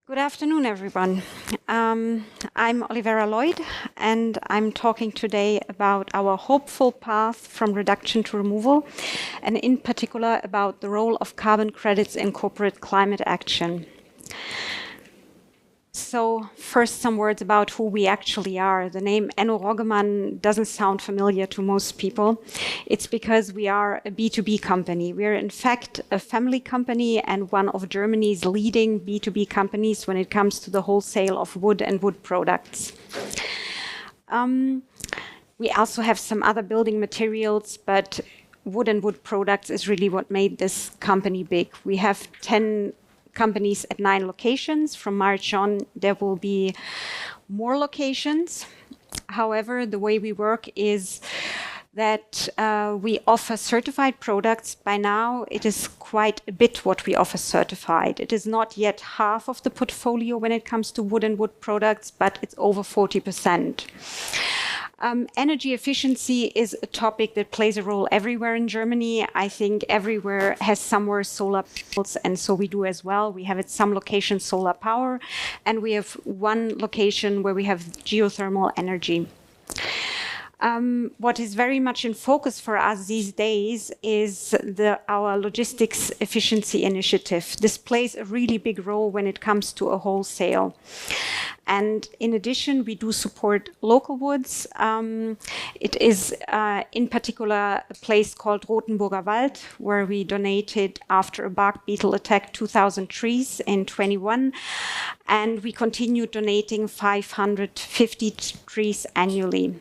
Good afternoon, everyone. I'm Olivera Lloyd, and I'm talking today about our hopeful path from reduction to removal, and in particular about the role of carbon credits in corporate climate action. So first, some words about who we actually are. The name Enno Roggemann doesn't sound familiar to most people. It's because we are a B2B company. We are, in fact, a family company and one of Germany's leading B2B companies when it comes to the wholesale of wood and wood products. We also have some other building materials, but wood and wood products is really what made this company big. We have 10 companies at 9 locations. From March on, there will be more locations. However, the way we work is that we offer certified products. By now, it is quite a bit what we offer certified. It is not yet half of the portfolio when it comes to wood and wood products, but it's over 40%. Energy efficiency is a topic that plays a role everywhere in Germany. I think everywhere has somewhere solar panels, and so we do as well. We have at some locations solar power, and we have one location where we have geothermal energy. What is very much in focus for us these days is our logistics efficiency initiative. This plays a really big role when it comes to a wholesale. And in addition, we do support local woods. It is in particular a place called Rothenburger Wald, where we donated, after a bark beetle attack, 2,000 trees in 21. And we continue donating 550 trees annually.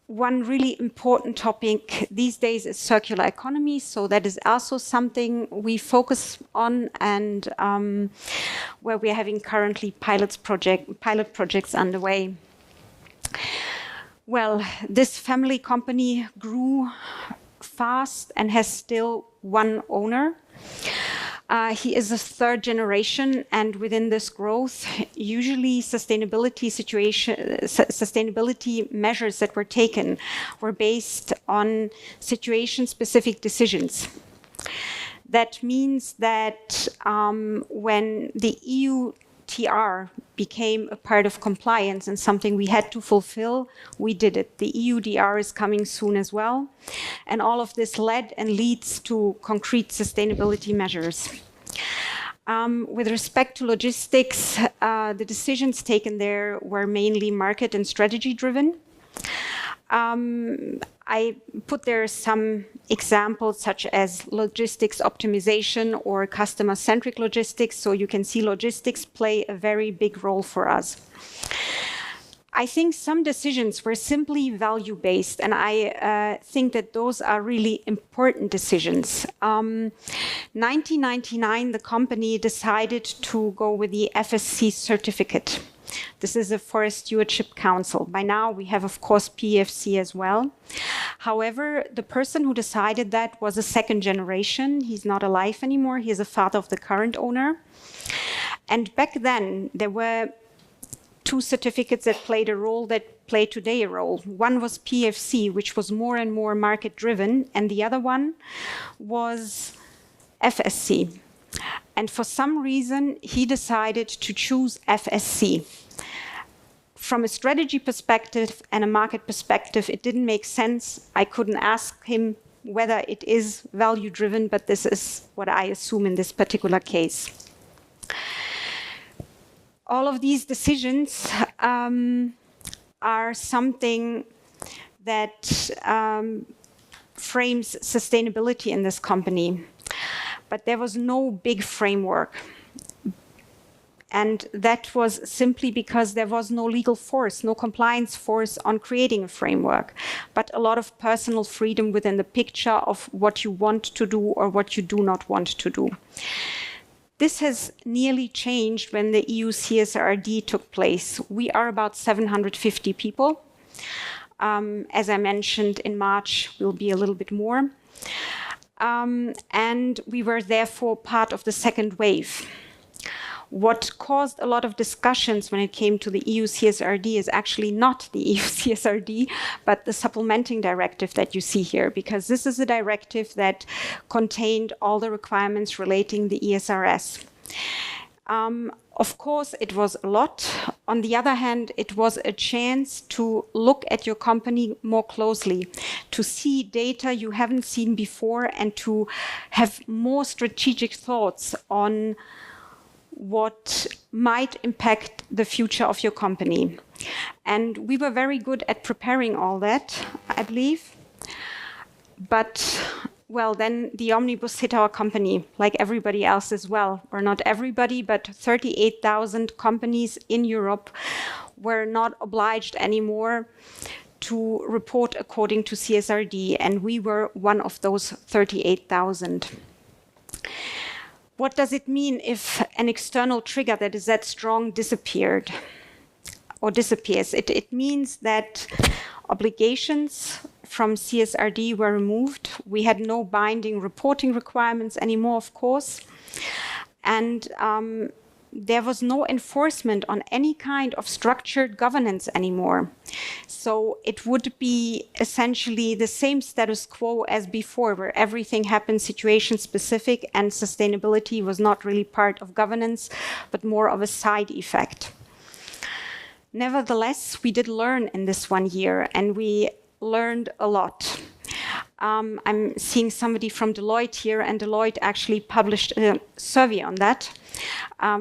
One really important topic these days is circular economy. So that is also something we focus on, and where we are having currently pilot projects underway. Well, this family company grew fast and has still one owner. He is a third generation, and within this growth, usually sustainability measures that were taken were based on situation-specific decisions. That means that when the EU TR became a part of compliance and something we had to fulfill, we did it. The EU DR is coming soon as well. And all of this led and leads to concrete sustainability measures. With respect to logistics, the decisions taken there were mainly market and strategy driven. I put there some examples such as logistics optimization or customer-centric logistics, so you can see logistics play a very big role for us. I think some decisions were simply value-based, and I think that those are really important decisions. 1999, the company decided to go with the FSC certificate. This is a Forest Stewardship Council. By now, we have, of course, PEFC as well. However, the person who decided that was a second generation. He's not alive anymore. He is a father of the current owner. And back then, there were 2 certificates that played a role that play today a role. One was PEFC, which was more and more market-driven, and the other one was FSC. And for some reason, he decided to choose FSC. From a strategy perspective and a market perspective, it didn't make sense. I couldn't ask him whether it is value-driven, but this is what I assume in this particular case. All of these decisions are something that frames sustainability in this company. But there was no big framework. And that was simply because there was no legal force, no compliance force on creating a framework, but a lot of personal freedom within the picture of what you want to do or what you do not want to do. This has nearly changed when the EU CSRD took place. We are about 750 people. As I mentioned, in March, we'll be a little bit more. And we were therefore part of the second wave. What caused a lot of discussions when it came to the EU CSRD is actually not the EU CSRD, but the supplementing directive that you see here, because this is a directive that contained all the requirements relating the ESRS. Of course, it was a lot. On the other hand, it was a chance to look at your company more closely, to see data you haven't seen before, and to have more strategic thoughts on what might impact the future of your company. And we were very good at preparing all that, I believe. But well, then the omnibus hit our company, like everybody else as well. Or not everybody, but 38,000 companies in Europe were not obliged anymore to report according to CSRD, and we were one of those 38,000. What does it mean if an external trigger that is that strong disappeared or disappears? It means that obligations from CSRD were removed. We had no binding reporting requirements anymore, of course. And there was no enforcement on any kind of structured governance anymore. So it would be essentially the same status quo as before, where everything happened situation specific and sustainability was not really part of governance, but more of a side effect. Nevertheless, we did learn in this 1 year, and we learned a lot. I'm seeing somebody from Deloitte here, and Deloitte actually published a survey on that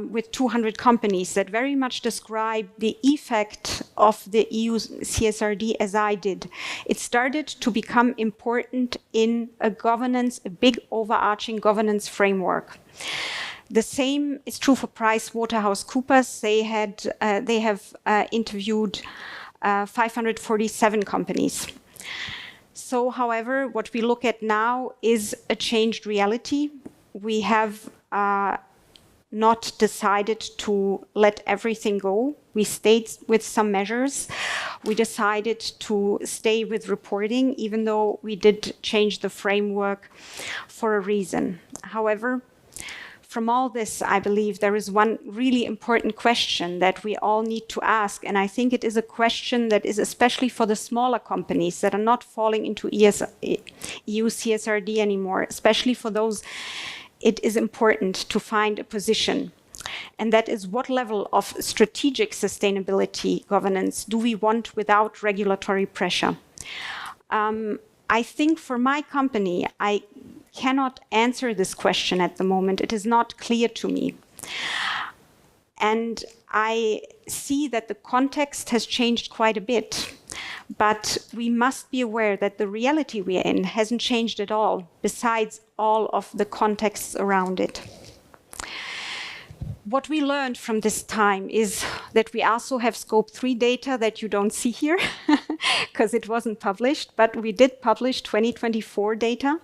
with 200 companies that very much describe the effect of the EU CSRD as I did. It started to become important in a governance, a big overarching governance framework. The same is true for PricewaterhouseCoopers. They have interviewed 547 companies. So, however, what we look at now is a changed reality. We have not decided to let everything go. We stayed with some measures. We decided to stay with reporting, even though we did change the framework for a reason. However, from all this, I believe there is one really important question that we all need to ask, and I think it is a question that is especially for the smaller companies that are not falling into EU CSRD anymore, especially for those, it is important to find a position. And that is, what level of strategic sustainability governance do we want without regulatory pressure? I think for my company, I cannot answer this question at the moment. It is not clear to me. And I see that the context has changed quite a bit, but we must be aware that the reality we are in hasn't changed at all, besides all of the contexts around it. What we learned from this time is that we also have Scope 3 data that you don't see here because it wasn't published, but we did publish 2024 data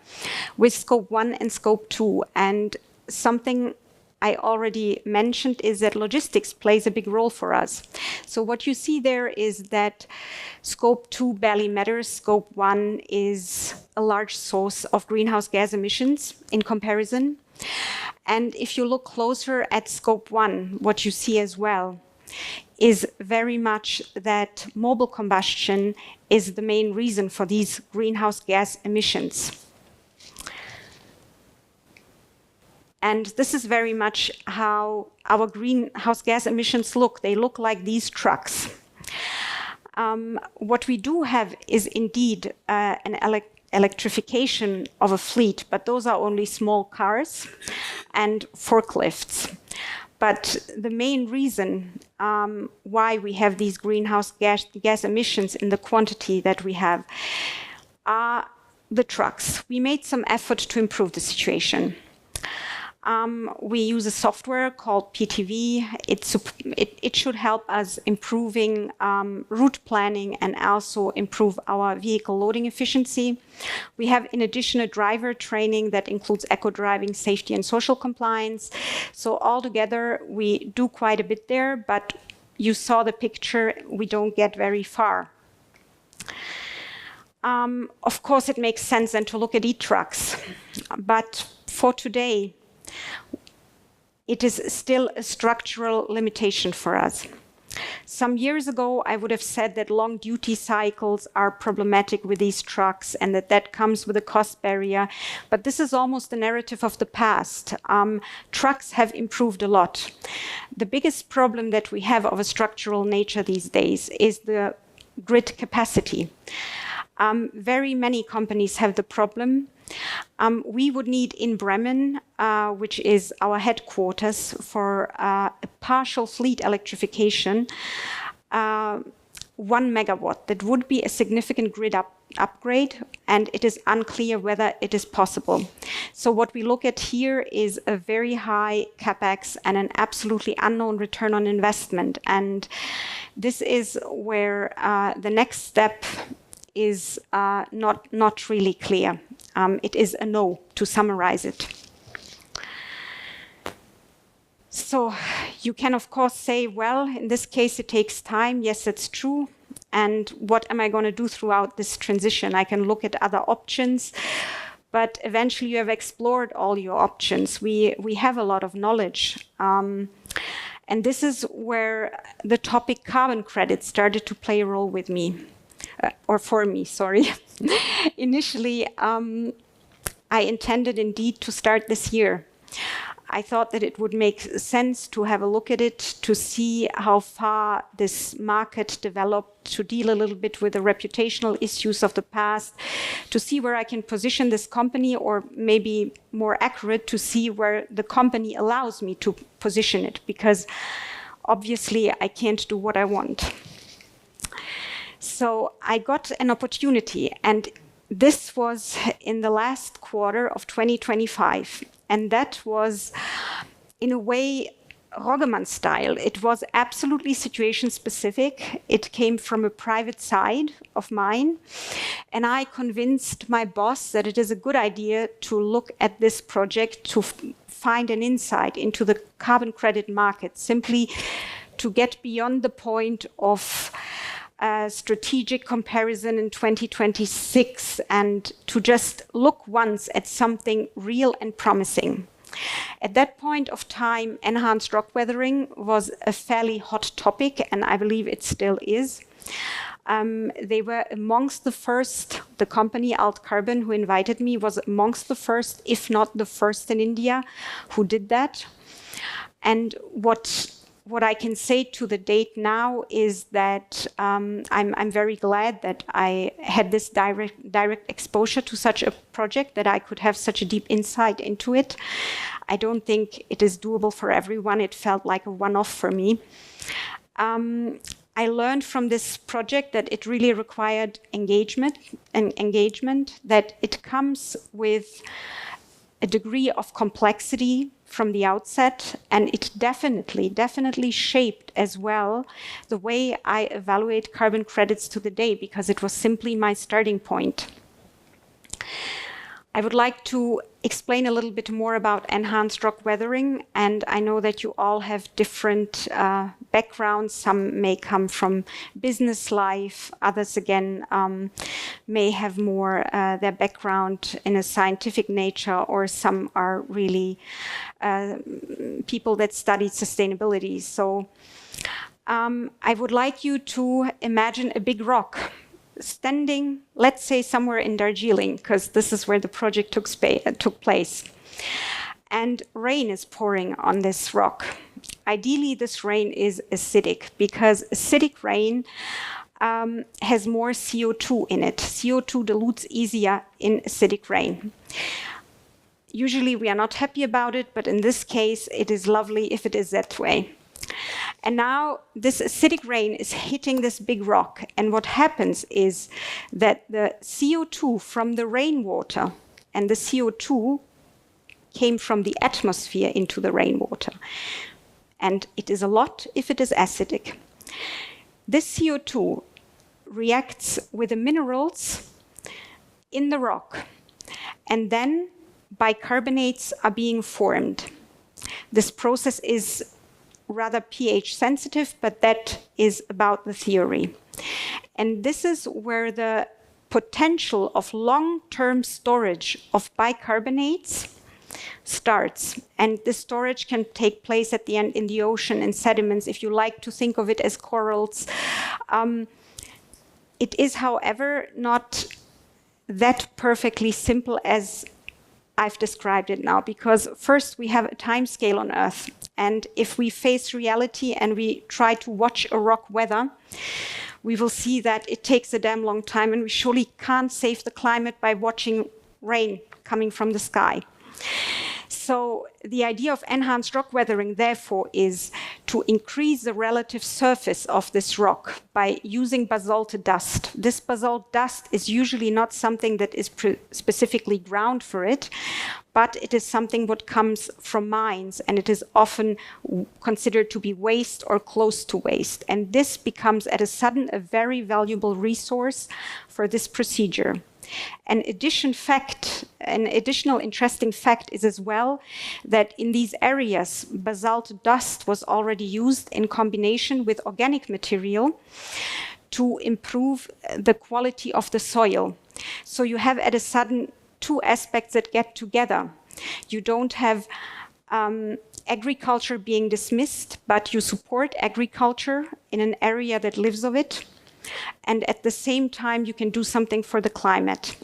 with Scope 1 and Scope 2. And something I already mentioned is that logistics plays a big role for us. So what you see there is that Scope 2 barely matters. Scope 1 is a large source of greenhouse gas emissions in comparison. And if you look closer at Scope 1, what you see as well is very much that mobile combustion is the main reason for these greenhouse gas emissions. And this is very much how our greenhouse gas emissions look. They look like these trucks. What we do have is indeed an electrification of a fleet, but those are only small cars and forklifts. But the main reason why we have these greenhouse gas emissions in the quantity that we have are the trucks. We made some effort to improve the situation. We use a software called PTV. It should help us improving route planning and also improve our vehicle loading efficiency. We have, in addition, a driver training that includes eco-driving, safety, and social compliance. So altogether, we do quite a bit there, but you saw the picture, we don't get very far. Of course, it makes sense then to look at e-trucks, but for today, it is still a structural limitation for us. Some years ago, I would have said that long duty cycles are problematic with these trucks and that comes with a cost barrier. But this is almost the narrative of the past. Trucks have improved a lot. The biggest problem that we have of a structural nature these days is the grid capacity. Very many companies have the problem. We would need in Bremen, which is our headquarters, for a partial fleet electrification, 1 megawatt. That would be a significant grid upgrade, and it is unclear whether it is possible. So what we look at here is a very high capex and an absolutely unknown return on investment. And this is where the next step is not really clear. It is a no, to summarize it. So you can, of course, say, well, in this case, it takes time. Yes, it's true. And what am I going to do throughout this transition? I can look at other options, but eventually you have explored all your options. We have a lot of knowledge. And this is where the topic carbon credits started to play a role with me. Or for me, sorry. Initially, I intended indeed to start this year. I thought that it would make sense to have a look at it, to see how far this market developed, to deal a little bit with the reputational issues of the past, to see where I can position this company, or maybe more accurate, to see where the company allows me to position it, because obviously I can't do what I want. So I got an opportunity, and this was in the last quarter of 2025. And that was, in a way, Roggemann style. It was absolutely situation specific. It came from a private side of mine. And I convinced my boss that it is a good idea to look at this project to find an insight into the carbon credit market, simply to get beyond the point of strategic comparison in 2026 and to just look once at something real and promising. At that point of time, enhanced rock weathering was a fairly hot topic, and I believe it still is. They were amongst the first, the company Alt Carbon who invited me was amongst the first, if not the first in India, who did that. And what I can say to the date now is that I'm very glad that I had this direct exposure to such a project, that I could have such a deep insight into it. I don't think it is doable for everyone. It felt like a one-off for me. I learned from this project that it really required engagement, that it comes with a degree of complexity from the outset, and it definitely shaped as well the way I evaluate carbon credits to the day, because it was simply my starting point. I would like to explain a little bit more about enhanced rock weathering, and I know that you all have different backgrounds. Some may come from business life, others again may have more their background in a scientific nature, or some are really people that study sustainability. So I would like you to imagine a big rock standing, let's say, somewhere in Darjeeling, because this is where the project took place. And rain is pouring on this rock. Ideally, this rain is acidic, because acidic rain has more CO2 in it. CO2 dilutes easier in acidic rain. Usually we are not happy about it, but in this case, it is lovely if it is that way. And now this acidic rain is hitting this big rock. And what happens is that the CO2 from the rainwater, and the CO2 came from the atmosphere into the rainwater. And it is a lot if it is acidic. This CO2 reacts with the minerals in the rock. And then bicarbonates are being formed. This process is rather pH sensitive, but that is about the theory. And this is where the potential of long-term storage of bicarbonates starts. And the storage can take place at the end in the ocean, in sediments, if you like to think of it as corals. It is, however, not that perfectly simple as I've described it now, because first we have a time scale on Earth. And if we face reality and we try to watch a rock weather, we will see that it takes a damn long time, and we surely can't save the climate by watching rain coming from the sky. So the idea of enhanced rock weathering, therefore, is to increase the relative surface of this rock by using basalt dust. This basalt dust is usually not something that is specifically ground for it, but it is something what comes from mines, and it is often considered to be waste or close to waste. And this becomes at a sudden a very valuable resource for this procedure. An additional interesting fact is as well that in these areas, basalt dust was already used in combination with organic material to improve the quality of the soil. So you have at a sudden two aspects that get together. You don't have agriculture being dismissed, but you support agriculture in an area that lives of it. And at the same time, you can do something for the climate.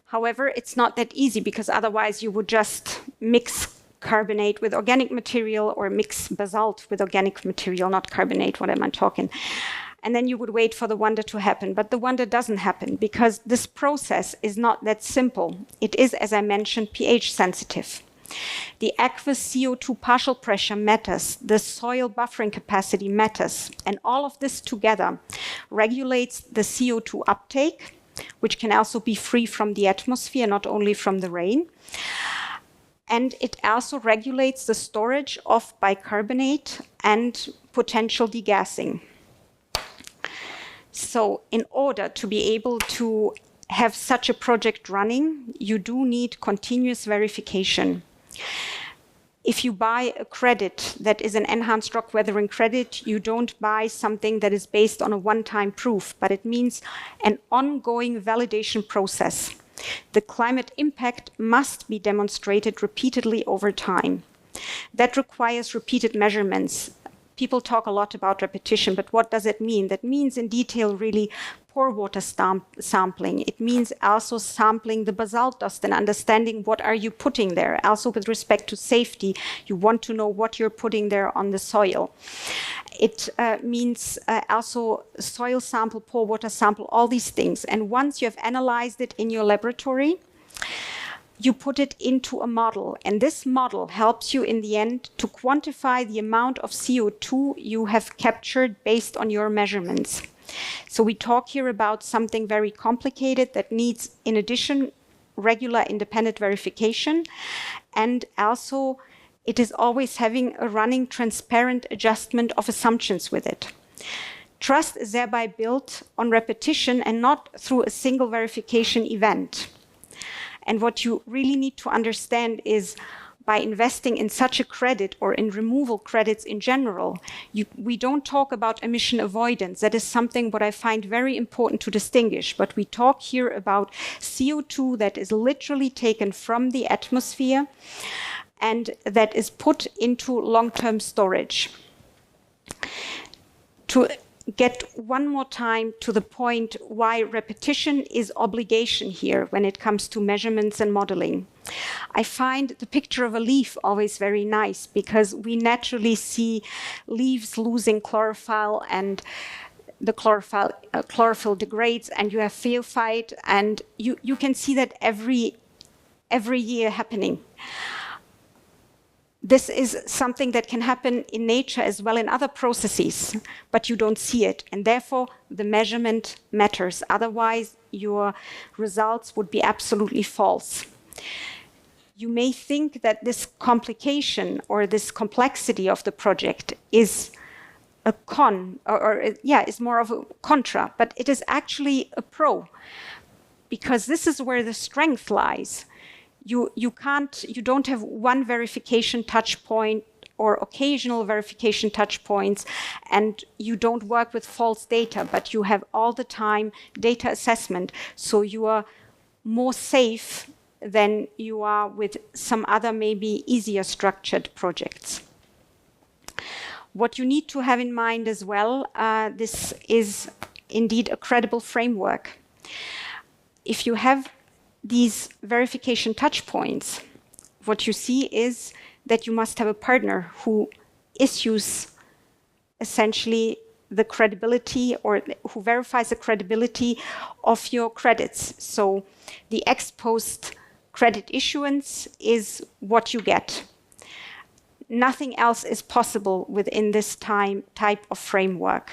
However, it's not that easy, because otherwise you would just mix carbonate with organic material or mix basalt with organic material, not carbonate, what am I talking? And then you would wait for the wonder to happen. But the wonder doesn't happen, because this process is not that simple. It is, as I mentioned, pH sensitive. The aqueous CO2 partial pressure matters, the soil buffering capacity matters, and all of this together regulates the CO2 uptake, which can also be free from the atmosphere, not only from the rain. And it also regulates the storage of bicarbonate and potential degassing. So in order to be able to have such a project running, you do need continuous verification. If you buy a credit that is an enhanced rock weathering credit, you don't buy something that is based on a one-time proof, but it means an ongoing validation process. The climate impact must be demonstrated repeatedly over time. That requires repeated measurements. People talk a lot about repetition, but what does it mean? That means in detail really pore water sampling. It means also sampling the basalt dust and understanding what are you putting there. Also with respect to safety, you want to know what you're putting there on the soil. It means also soil sample, pore water sample, all these things. And once you have analyzed it in your laboratory, you put it into a model, and this model helps you in the end to quantify the amount of CO2 you have captured based on your measurements. So we talk here about something very complicated that needs, in addition, regular independent verification, and also it is always having a running transparent adjustment of assumptions with it. Trust is thereby built on repetition and not through a single verification event. And what you really need to understand is by investing in such a credit or in removal credits in general, we don't talk about emission avoidance. That is something what I find very important to distinguish. But we talk here about CO2 that is literally taken from the atmosphere and that is put into long-term storage. To get one more time to the point why repetition is obligation here when it comes to measurements and modeling. I find the picture of a leaf always very nice because we naturally see leaves losing chlorophyll and the chlorophyll degrades and you have phaeophyte and you can see that every year happening. This is something that can happen in nature as well in other processes, but you don't see it. And therefore, the measurement matters. Otherwise, your results would be absolutely false. You may think that this complication or this complexity of the project is a con, is more of a contra, but it is actually a pro, because this is where the strength lies. You don't have one verification touch point or occasional verification touch points, and you don't work with false data, but you have all the time data assessment. So you are more safe than you are with some other maybe easier structured projects. What you need to have in mind as well, this is indeed a credible framework. If you have these verification touch points, what you see is that you must have a partner who issues essentially the credibility, or who verifies the credibility of your credits. So the ex post credit issuance is what you get. Nothing else is possible within this type of framework.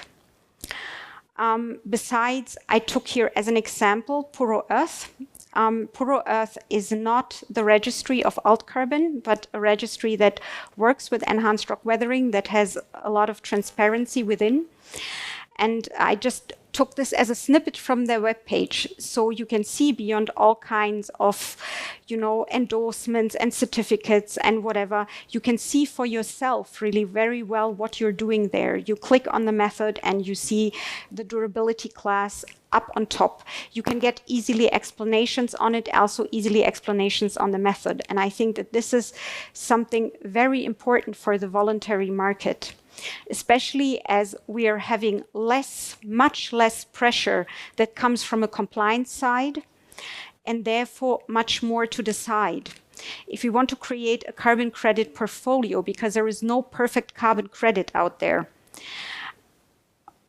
Besides, I took here as an example Puro Earth. Puro Earth is not the registry of alt carbon, but a registry that works with enhanced rock weathering, that has a lot of transparency within. And I just took this as a snippet from their webpage, so you can see beyond all kinds of, endorsements and certificates and whatever, you can see for yourself really very well what you're doing there. You click on the method and you see the durability class up on top. You can get easily explanations on it, also easily explanations on the method. And I think that this is something very important for the voluntary market, especially as we are having much less pressure that comes from a compliance side, and therefore much more to decide. If we want to create a carbon credit portfolio, because there is no perfect carbon credit out there,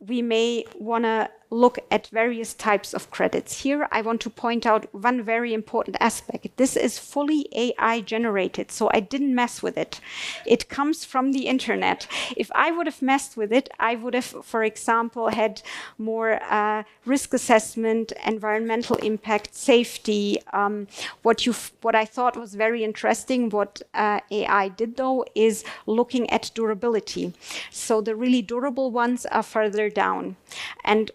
we may want to look at various types of credits. Here, I want to point out one very important aspect. This is fully AI generated, so I didn't mess with it. It comes from the internet. If I would have messed with it, I would have, for example, had more risk assessment, environmental impact, safety. What I thought was very interesting, what AI did though, is looking at durability. So the really durable ones are further down. And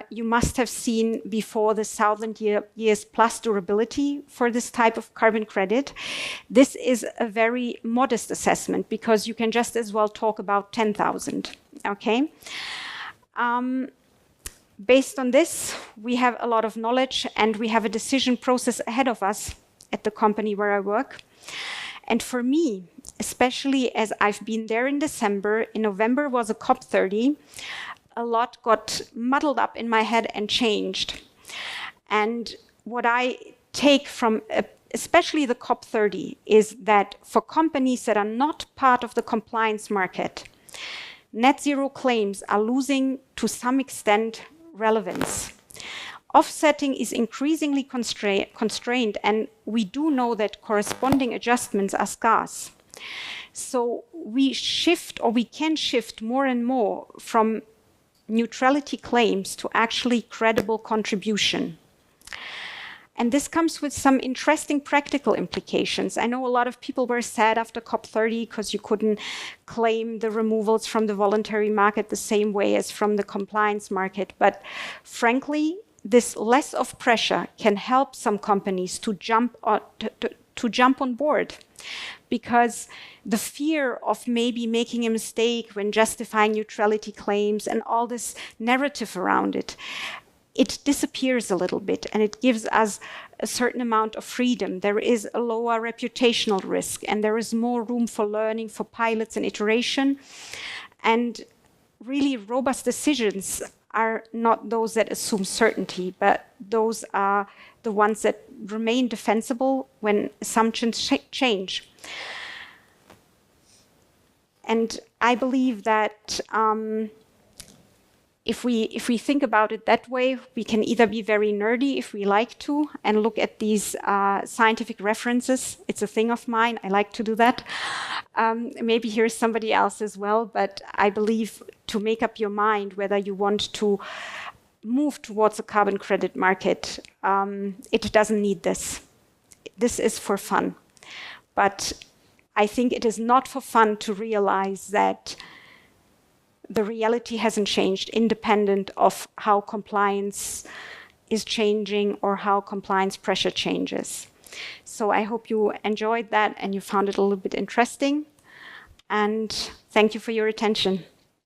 you must have seen before the 1,000 years plus durability for this type of carbon credit. This is a very modest assessment, because you can just as well talk about 10,000, okay? Based on this, we have a lot of knowledge, and we have a decision process ahead of us at the company where I work. And for me, especially as I've been there in December, in November was a COP30, a lot got muddled up in my head and changed. And what I take from especially the COP30 is that for companies that are not part of the compliance market, net zero claims are losing to some extent relevance. Offsetting is increasingly constrained, and we do know that corresponding adjustments are scarce. So we can shift more and more from neutrality claims to actually credible contribution. And this comes with some interesting practical implications. I know a lot of people were sad after COP30 because you couldn't claim the removals from the voluntary market the same way as from the compliance market. But frankly, this less of pressure can help some companies to jump on board, because the fear of maybe making a mistake when justifying neutrality claims and all this narrative around it, it disappears a little bit, and it gives us a certain amount of freedom. There is a lower reputational risk, and there is more room for learning, for pilots and iteration. And really robust decisions are not those that assume certainty, but those are the ones that remain defensible when assumptions change. And I believe that if we think about it that way, we can either be very nerdy if we like to and look at these scientific references. It's a thing of mine. I like to do that. Maybe here's somebody else as well. But I believe to make up your mind whether you want to move towards a carbon credit market, it doesn't need this. This is for fun. But I think it is not for fun to realize that the reality hasn't changed independent of how compliance is changing or how compliance pressure changes. So I hope you enjoyed that and you found it a little bit interesting. And thank you for your attention.